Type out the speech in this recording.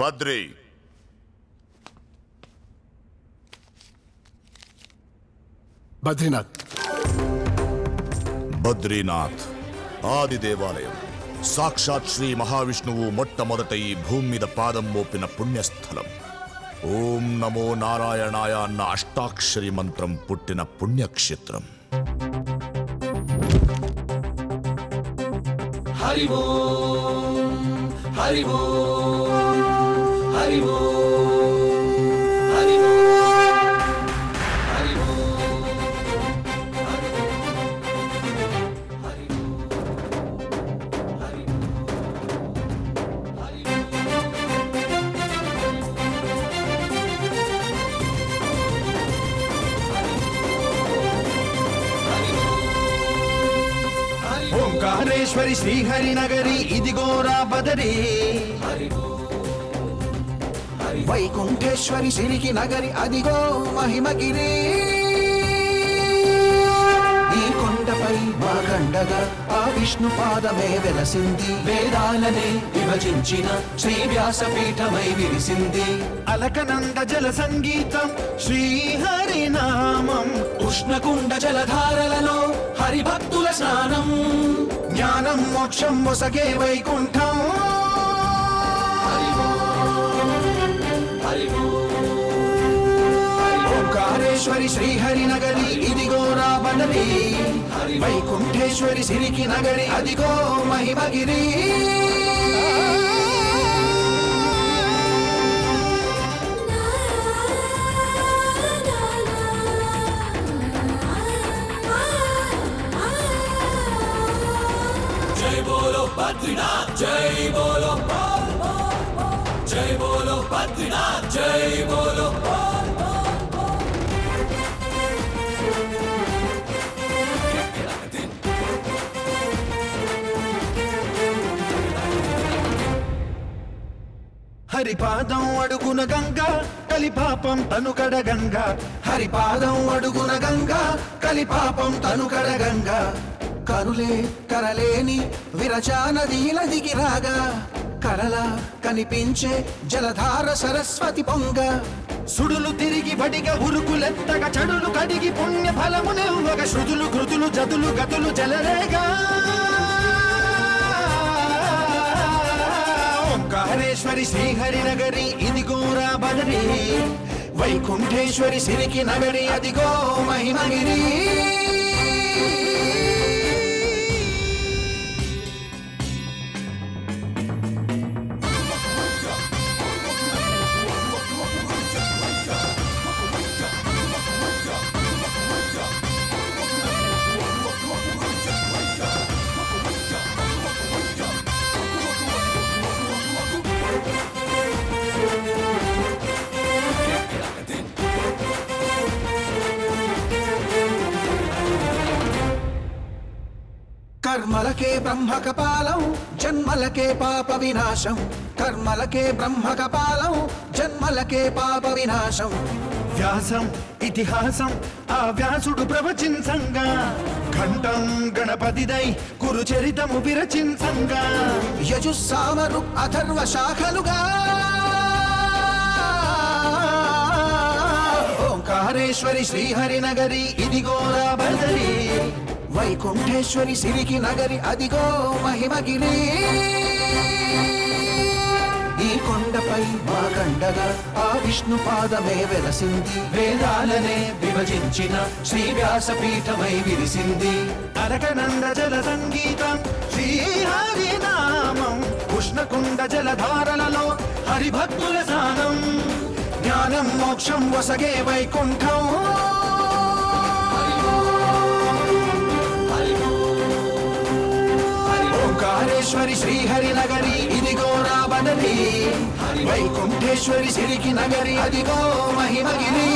బద్రీ బద్రీనాథ్. బద్రీనాథ్ ఆది దేవాలయం. సాక్షాత్ శ్రీ మహావిష్ణువు మొట్టమొదట ఈ భూమి మీద పాదం మోపిన పుణ్యస్థలం. ఓం నమో నారాయణాయ అన్న అష్టాక్షరి మంత్రం పుట్టిన పుణ్యక్షేత్రం. హరి ఓం హరి ఓం హరి ఓం హరి ఓం హరి ఓం హరి ఓంకారేశ్వరి శ్రీహరి నగరి ఇదిగోరా బదరి. వైకుంఠేశ్వరి సిరికి నగరి అదిగో మహిమగిరి. ఈ కొండపై మాగండగా ఆ విష్ణు పాదమే వెలసింది. వేదాలనే విభజించిన శ్రీ వ్యాసపీఠమై విరిసింది. అలకనంద జల సంగీతం శ్రీహరి నామం. ఉష్ణకుండ జలధారలలో హరిభక్తుల స్నానం. జ్ఞానం మోక్షం మొసగే వైకుంఠం. ఓంకారేశ్వరి శ్రీహరి నగరి ఇదిగోరా బదరి. వైకుంఠేశ్వరి సిరికి నగరి అదిగో మహిమగిరి. జై బోలో బద్రీనాథ్ జై బోలో జై బోలో బద్రీనాథ్ జై బోలో. హరిపాదం అడుగున గంగా కలిపాపం తనుకడ గంగా. హరిపాదం అడుగున గంగా కలిపాపం తనుకడ గంగా. కరులే కరలేని విరచానదీల దిగిరాగా. కరలా కనిపించే జలధార సరస్వతి పొంగ. సుడులు తిరిగి బడిగా ఉరుకులెత్తగా చడులు కడిగి పుణ్య ఫలమునివ్వగ. శృతులు కృతులు జతులు గతులు జలరేగా. ఓంకారేశ్వరి శ్రీహరి నగరి ఇదిగోరా బదరి. వైకుంఠేశ్వరి సిరికి నగరి అదిగో మహిమగిరి. కర్మలకే బ్రహ్మ కపాలం జన్మలకే పాప వినాశం. కర్మలకే బ్రహ్మ కపాలం జన్మలకే పాప వినాశం. వ్యాసం ఇతిహాసం ఆ వ్యాసుడు ప్రవచించంగా. ఘంటం గణపతిదై కురు చరితము విరచించంగా. యజుస్సామరు అథర్వ శాఖలుగా. ఓంకారేశ్వరి శ్రీహరి నగరి ఇదిగోరా బదరి. వైకుంఠేశ్వరి సిరికి నగరి అదిగో మహిమగిరి. ఈ కొండపై మాగండగా ఆ విష్ణు పాదమే వెలసింది. వేదాలనే విభజించిన శ్రీ వ్యాసపీఠమై విరిసింది. అరకనంద జల సంగీతం శ్రీహరి నామం. ఉష్ణకుండ జలధారలలో హరిభక్తుల స్నానం. జ్ఞానం మోక్షం వసగే వైకుంఠం. ఓంకారేశ్వరి శ్రీహరి నగరి ఇదిగోరా బదరి. వైకుంఠేశ్వరి సిరికి నగరి అదిగో మహిమగిరి.